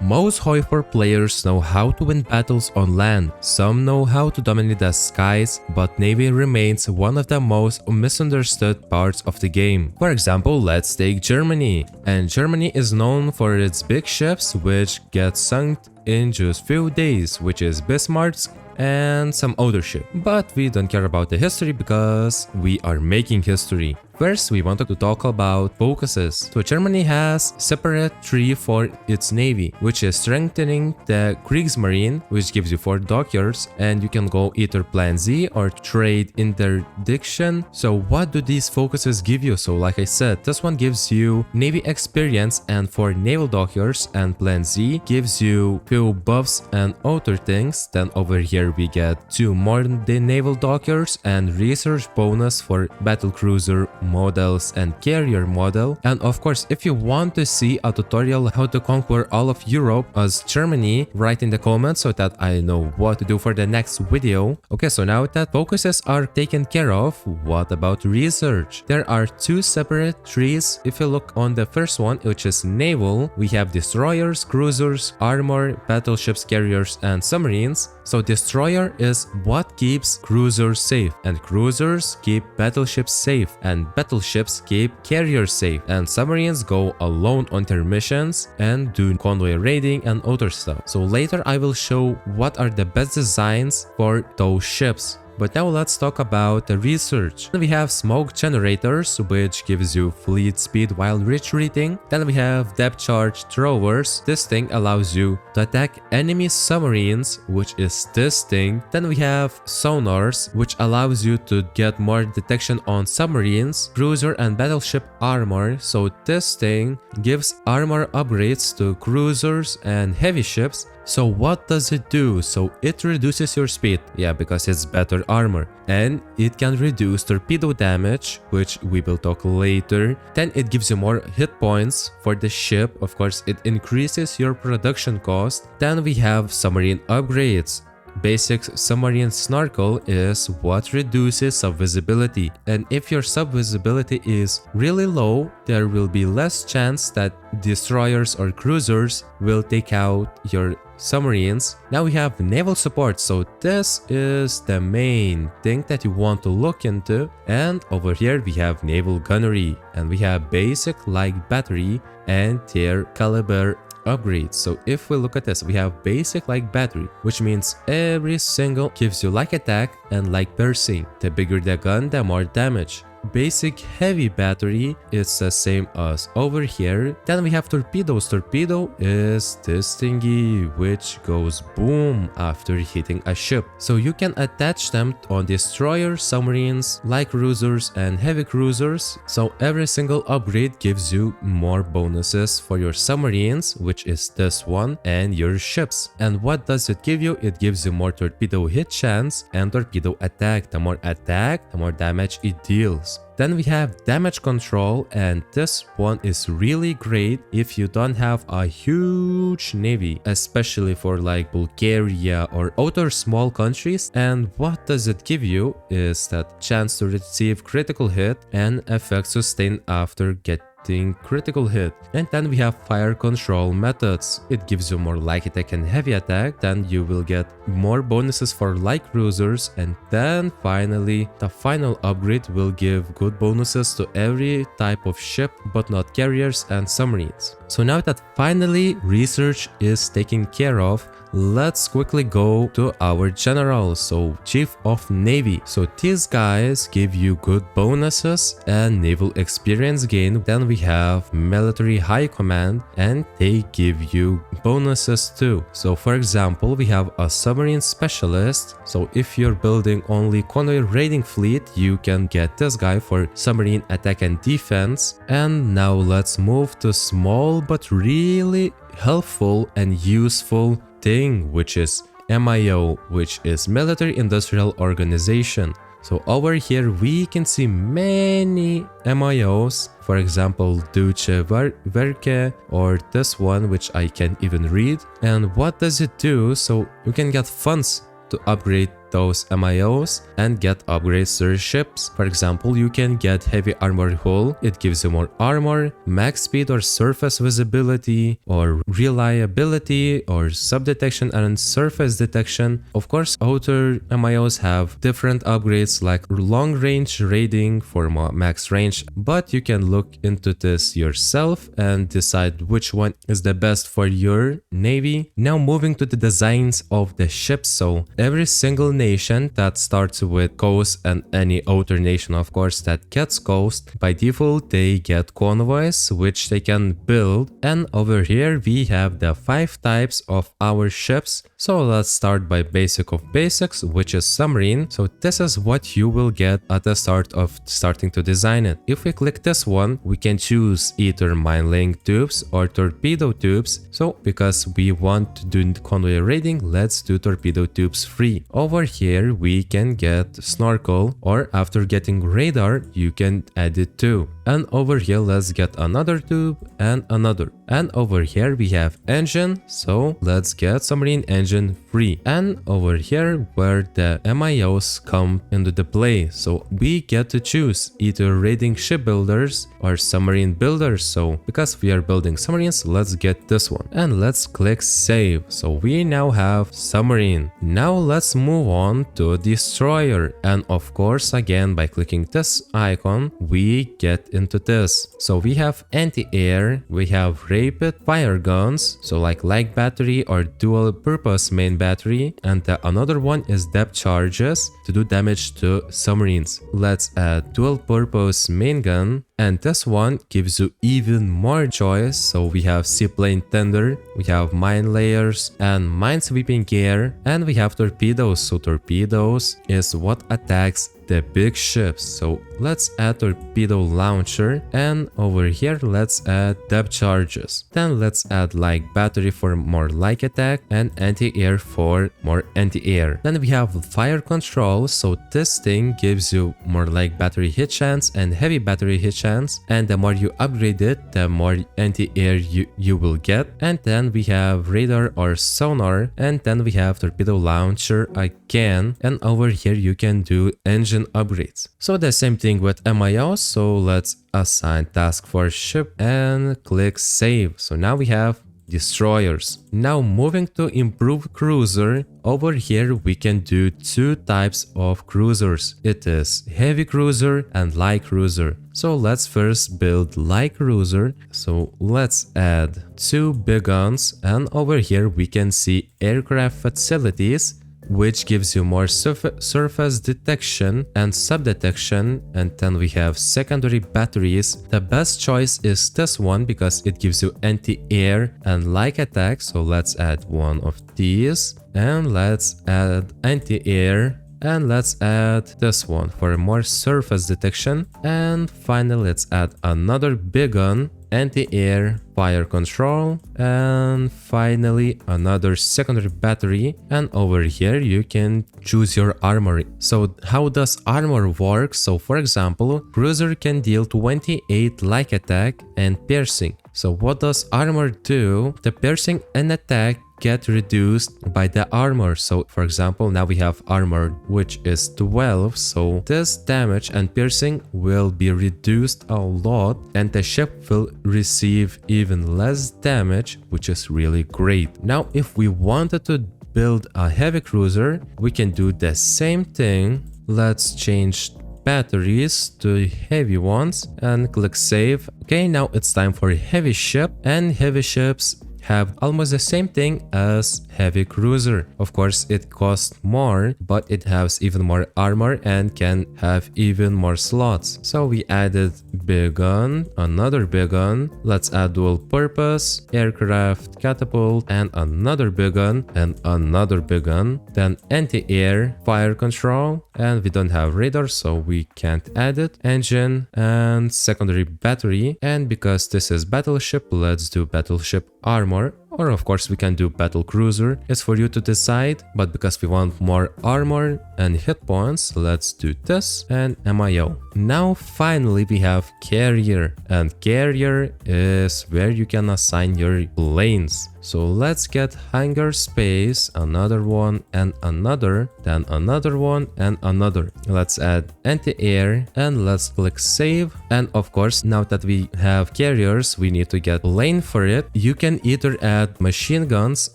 Most HOI4 players know how to win battles on land, some know how to dominate the skies, but Navy remains one of the most misunderstood parts of the game. For example, let's take Germany. And Germany is known for its big ships which get sunk in just few days, which is Bismarck's and some other ship. But we don't care about the history because we are making history. First, we wanted to talk about focuses. So Germany has separate tree for its navy, which is strengthening the Kriegsmarine, which gives you 4 dockyards, and you can go either plan Z or trade interdiction. So what do these focuses give you? So like I said, this one gives you navy experience and 4 naval dockyards, and plan Z gives you few buffs and other things. Then over here we get 2 modern day naval dockyards and research bonus for battlecruiser models and carrier model. And of course, if you want to see a tutorial how to conquer all of Europe as Germany, write in the comments so that I know what to do for the next video. Okay, so now that focuses are taken care of, what about research? There are 2 separate trees. If you look on the first one, which is naval, we have destroyers, cruisers, armor, battleships, carriers, and submarines. So destroyer is what keeps cruisers safe, and cruisers keep battleships safe, and battleships keep carriers safe, and submarines go alone on their missions and do convoy raiding and other stuff. So later I will show what are the best designs for those ships. But now let's talk about the research. We have smoke generators, which gives you fleet speed while retreating. Then we have depth charge throwers. This thing allows you to attack enemy submarines, which is this thing. Then we have sonars, which allows you to get more detection on submarines, cruiser and battleship armor. So this thing gives armor upgrades to cruisers and heavy ships. So what does it do? So it reduces your speed, yeah, because it's better armor, and it can reduce torpedo damage, which we will talk later. Then it gives you more hit points for the ship. Of course, it increases your production cost. Then we have submarine upgrades. Basic submarine snorkel is what reduces sub-visibility, and if your sub-visibility is really low, there will be less chance that destroyers or cruisers will take out your submarines. Now we have naval support, so this is the main thing that you want to look into. And over here we have naval gunnery, and we have basic light battery and their caliber upgrades. So if we look at this, we have basic light battery, which means every single gives you light attack and light piercing. The bigger the gun, the more damage. Basic heavy battery is the same as over here. Then we have torpedoes. Torpedo is this thingy which goes boom after hitting a ship. So you can attach them on destroyers, submarines, light cruisers, and heavy cruisers. So every single upgrade gives you more bonuses for your submarines, which is this one, and your ships. And what does it give you? It gives you more torpedo hit chance and torpedo attack. The more attack, the more damage it deals. Then we have damage control, and this one is really great if you don't have a huge navy, especially for like Bulgaria or other small countries. And what does it give you is that chance to receive critical hit and effect sustained after getting critical hit. And then we have fire control methods. It gives you more light attack and heavy attack. Then you will get more bonuses for light cruisers, and then finally the final upgrade will give good bonuses to every type of ship, but not carriers and submarines. So now that finally research is taken care of, let's quickly go to our general, so Chief of Navy. So these guys give you good bonuses and naval experience gain. Then we have military high command, and they give you bonuses too. So for example, we have a submarine specialist. So if you're building only Convoy Raiding fleet, you can get this guy for submarine attack and defense. And now let's move to small but really helpful and useful thing, which is MIO, which is Military Industrial Organization. So over here we can see many MIOs, for example Duce Verke, or this one which I can't even read. And what does it do? So you can get funds to upgrade those MIOs and get upgrades to your ships. For example, you can get heavy armored hull. It gives you more armor, max speed or surface visibility, or reliability, or sub-detection and surface detection. Of course, outer MIOs have different upgrades like long-range raiding for max range, but you can look into this yourself and decide which one is the best for your navy. Now moving to the designs of the ships. So every single nation that starts with coast and any outer nation, of course, that gets coast, by default they get convoys which they can build. And over here we have the 5 types of our ships. So let's start by basic of basics, which is submarine. So this is what you will get at the start of starting to design it. If we click this one, we can choose either mine laying tubes or torpedo tubes. So because we want to do convoy raiding, let's do torpedo tubes free. Over here we can get snorkel, or after getting radar you can add it too. And over here let's get another tube and another. And over here we have engine, so let's get submarine engine free. And over here where the MIOs come into the play, so we get to choose either raiding shipbuilders or submarine builders. So because we are building submarines, let's get this one and let's click save. So we now have submarine. Now let's move on to destroyer, and of course again by clicking this icon we get into this. So we have anti-air, we have rapid fire guns, so like light battery or dual purpose main battery, and another one is depth charges to do damage to submarines. Let's add dual purpose main gun, and this one gives you even more choice. So we have seaplane tender, we have mine layers and mine sweeping gear, and we have torpedoes. So torpedoes is what attacks the big ships. So let's add torpedo launcher, and over here let's add depth charges. Then let's add like battery for more light attack and anti-air for more anti-air. Then we have fire control, so this thing gives you more like battery hit chance and heavy battery hit chance, and the more you upgrade it, the more anti-air you will get. And then we have radar or sonar, and then we have torpedo launcher again, and over here you can do engine upgrades. So the same thing with MIOs, so let's assign task for ship and click save. So now we have destroyers. Now moving to improve cruiser, over here we can do 2 types of cruisers. It is heavy cruiser and light cruiser. So let's first build light cruiser. So let's add 2 big guns, and over here we can see aircraft facilities, which gives you more surface detection and sub-detection, and then we have secondary batteries. The best choice is this one because it gives you anti-air and light attack. So let's add one of these, and let's add anti-air, and let's add this one for more surface detection, and finally let's add another big gun, anti-air, fire control, and finally another secondary battery. And over here you can choose your armory. So how does armor work? So for example, cruiser can deal 28 light attack and piercing. So what does armor do? The piercing and attack get reduced by the armor. So for example, now we have armor which is 12, so this damage and piercing will be reduced a lot, and the ship will receive even less damage, which is really great. Now if we wanted to build a heavy cruiser, we can do the same thing. Let's change batteries to heavy ones and click save. Okay, now it's time for a heavy ship, and heavy ships have almost the same thing as heavy cruiser. Of course, it costs more, but it has even more armor and can have even more slots. So we added big gun, another big gun. Let's add dual purpose, aircraft, catapult, and another big gun, and another big gun. Then anti-air, fire control, and we don't have radar, so we can't add it. Engine and secondary battery. And because this is battleship, let's do battleship armor. Or of course we can do battle cruiser, it's for you to decide, but because we want more armor and hit points, let's do this and MIO. Now finally we have carrier, and carrier is where you can assign your planes. So let's get hangar space, another one and another, then another one and another. Let's add anti-air and let's click save. And of course, now that we have carriers, we need to get lane for it. You can either add machine guns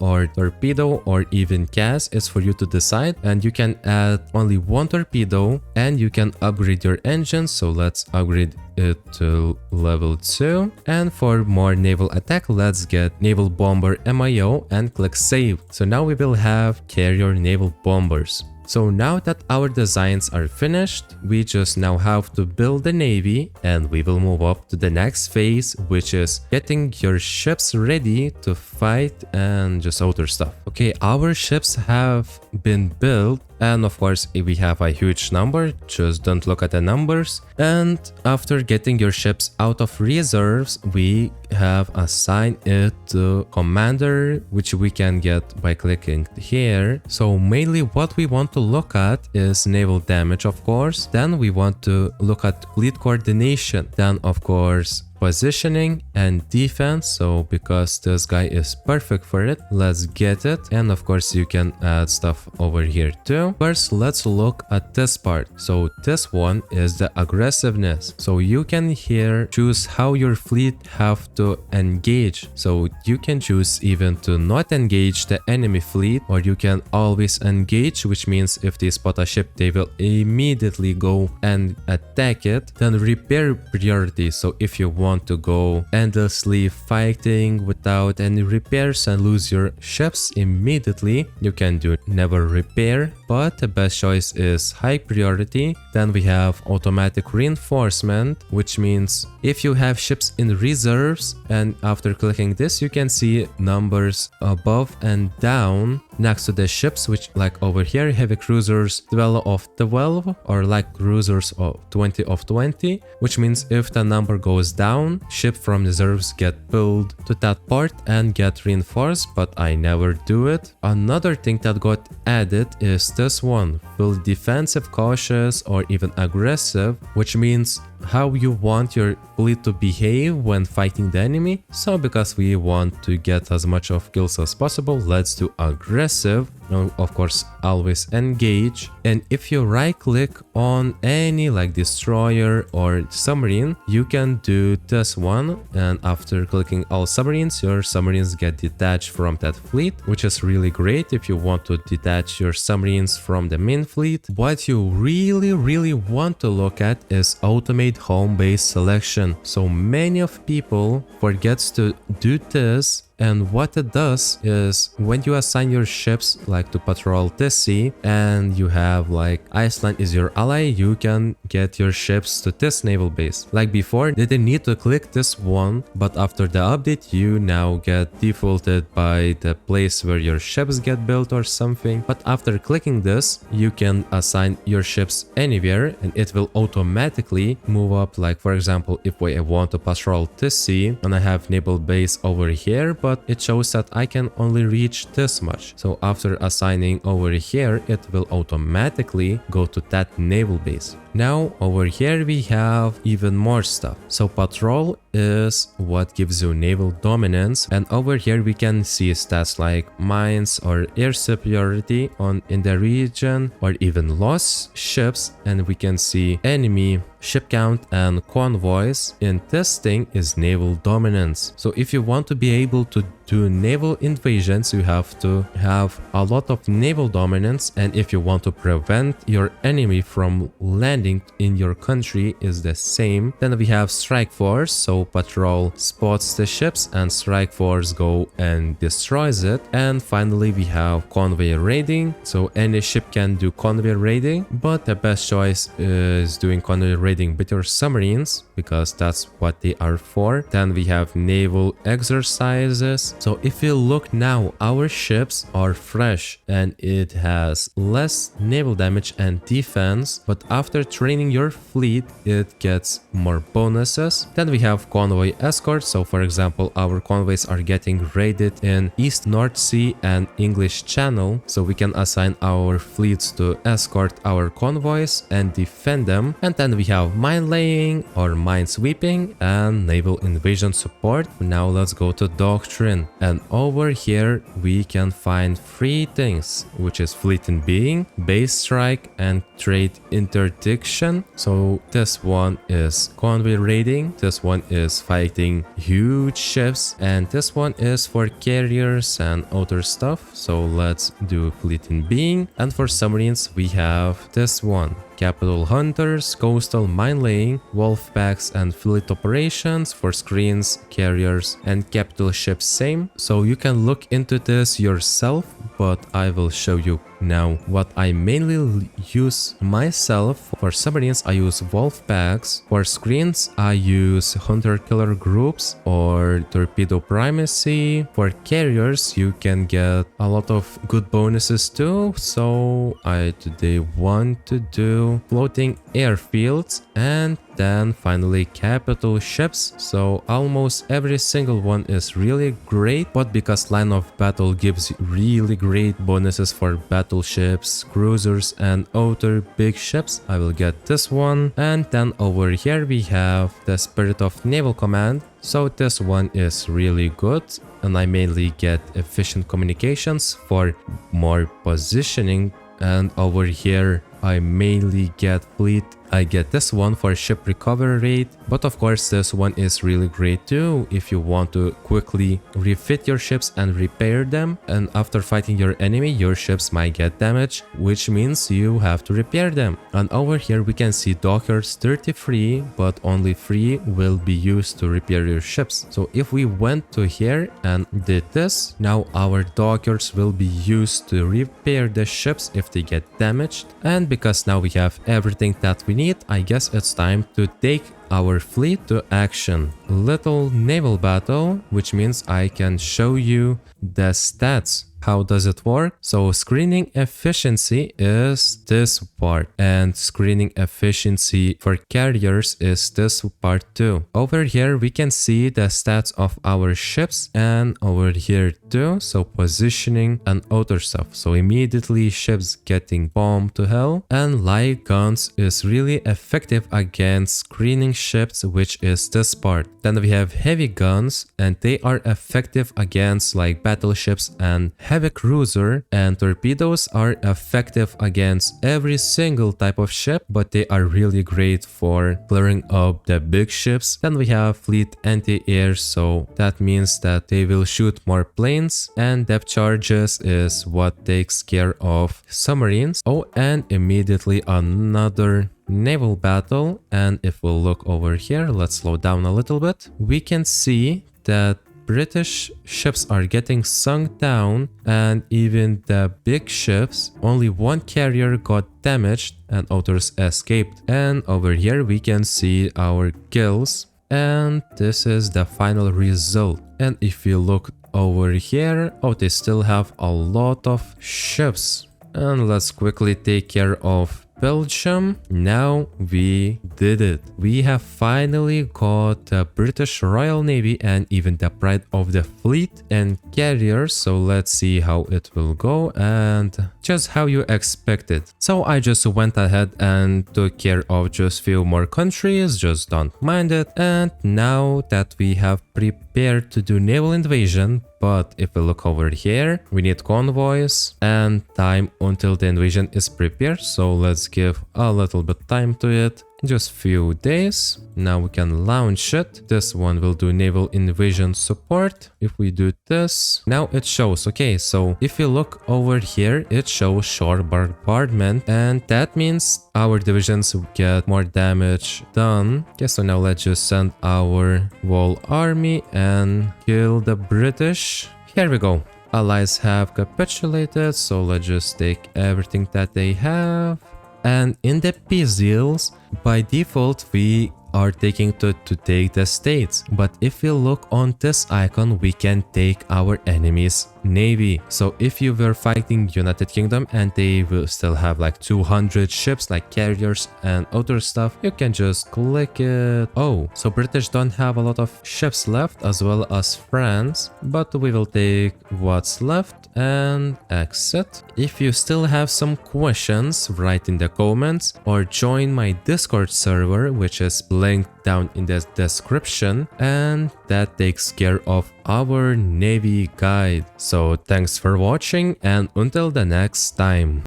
or torpedo or even CAS. It's for you to decide. And you can add only one torpedo and you can upgrade your engine. So let's upgrade it to level 2. And for more naval attack, let's get naval bomber MIO and click save. So now we will have carrier naval bombers. So now that our designs are finished, we just now have to build the navy and we will move up to the next phase, which is getting your ships ready to fight and just other stuff. Okay, our ships have been built and of course we have a huge number, just don't look at the numbers. And after getting your ships out of reserves, we have assigned it to commander, which we can get by clicking here. So mainly what we want to look at is naval damage, of course. Then we want to look at fleet coordination. Then of course positioning and defense. So because this guy is perfect for it, let's get it. And of course you can add stuff over here too. First, let's look at this part. So this one is the aggressiveness. So you can here choose how your fleet have to engage. So you can choose even to not engage the enemy fleet, or you can always engage, which means if they spot a ship, they will immediately go and attack it. Then repair priority. So if you want to go endlessly fighting without any repairs and lose your ships immediately, you can do never repair, but the best choice is high priority. Then we have automatic reinforcement, which means if you have ships in reserves, and after clicking this you can see numbers above and down next to the ships, which like over here, heavy cruisers 12 of 12 or light cruisers of 20 of 20, which means if the number goes down, ship from reserves get pulled to that part and get reinforced, but I never do it. Another thing that got added is this one, full defensive, cautious or even aggressive, which means how you want your fleet to behave when fighting the enemy. So because we want to get as much of kills as possible, let's do aggressive. Now, of course, always engage. And if you right click on any like destroyer or submarine, you can do this one. And after clicking all submarines, your submarines get detached from that fleet, which is really great if you want to detach your submarines from the main fleet. What you really want to look at is automate home base selection. So many of people forgets to do this. And what it does is when you assign your ships like to patrol this sea and you have like Iceland is your ally, you can get your ships to this naval base. Like before, they didn't need to click this one, but after the update, you now get defaulted by the place where your ships get built or something. But after clicking this, you can assign your ships anywhere and it will automatically move up. Like for example, if I want to patrol this sea and I have naval base over here, but it shows that I can only reach this much. So after assigning over here, it will automatically go to that naval base. Now over here we have even more stuff. So patrol is what gives you naval dominance, and over here we can see stats like mines or air superiority in the region, or even lost ships, and we can see enemy ship count and convoys. And this thing is naval dominance. So if you want to be able to do naval invasions, you have to have a lot of naval dominance, and if you want to prevent your enemy from landing in your country is the same. Then we have strike force, so patrol spots the ships and strike force go and destroys it. And finally we have convoy raiding, so any ship can do convoy raiding, but the best choice is doing convoy raiding with your submarines because that's what they are for. Then we have naval exercises. So if you look now, our ships are fresh and it has less naval damage and defense, but after training your fleet, it gets more bonuses. Then we have convoy escort. So for example, our convoys are getting raided in East North Sea and English Channel. So we can assign our fleets to escort our convoys and defend them. And then we have mine laying or mine sweeping and naval invasion support. Now let's go to Doctrine. win. And over here we can find 3 things, which is fleet in being, base strike, and trade interdiction. So this one is convoy raiding, this one is fighting huge ships, and this one is for carriers and other stuff. So let's do fleet in being. And for submarines we have this one: capital hunters, coastal mine laying, wolf packs, and fleet operations. For screens, carriers, and capital ships same. So you can look into this yourself, but I will show you now what I mainly use myself. For submarines I use wolf packs. For screens I use hunter killer groups or torpedo primacy. For carriers you can get a lot of good bonuses too, so I today want to do floating airfields and then finally capital ships. So almost every single one is really great, but because line of battle gives really great bonuses for battleships, cruisers, and other big ships, I will get this one. And then over here we have the Spirit of Naval Command. So this one is really good, and I mainly get efficient communications for more positioning. And over here I mainly get fleet. I get this one for ship recovery rate, but of course this one is really great too if you want to quickly refit your ships and repair them, and after fighting your enemy your ships might get damaged, which means you have to repair them. And over here we can see dockers 33, but only 3 will be used to repair your ships. So if we went to here and did this, now our dockers will be used to repair the ships if they get damaged. And because now we have everything that we need, I guess it's time to take our fleet to action. Little naval battle, which means I can show you the stats. How does it work? So screening efficiency is this part, and screening efficiency for carriers is this part too. Over here we can see the stats of our ships, and over here too, so positioning and other stuff. So immediately ships getting bombed to hell, and light guns is really effective against screening ships, which is this part. Then we have heavy guns, and they are effective against like battleships and heavy cruiser, and torpedoes are effective against every single type of ship, but they are really great for clearing up the big ships. Then we have fleet anti-air, so that means that they will shoot more planes, and depth charges is what takes care of submarines. Oh, and immediately another naval battle. And if we look over here, let's slow down a little bit, we can see that British ships are getting sunk down, and even the big ships, only one carrier got damaged and others escaped. And over here we can see our kills, and this is the final result. And if you look over here, oh, they still have a lot of ships. And let's quickly take care of Belgium. Now we did it. We have finally got the British Royal Navy and even the Pride of the Fleet and carriers. So let's see how it will go, and just how you expected. So I just went ahead and took care of just few more countries, just don't mind it. And now that we have prepared to do naval invasion, but if we look over here, we need convoys and time until the invasion is prepared. So let's give a little bit time to it. Just few days. Now we can launch it. This one will do naval invasion support. If we do this, now it shows. Okay, so if you look over here, it shows shore bombardment, and that means our divisions get more damage done. Okay, so now let's just send our whole army and kill the British. Here we go. Allies have capitulated, so let's just take everything that they have. And in the peace deals, by default we are taking to take the states, but if we look on this icon, we can take our enemy's navy. So if you were fighting United Kingdom and they will still have like 200 ships like carriers and other stuff, you can just click it. Oh, so British don't have a lot of ships left, as well as France, but we will take what's left and exit. If you still have some questions, write in the comments or join my Discord server, which is link down in the description, and that takes care of our Navy guide. So thanks for watching, and until the next time.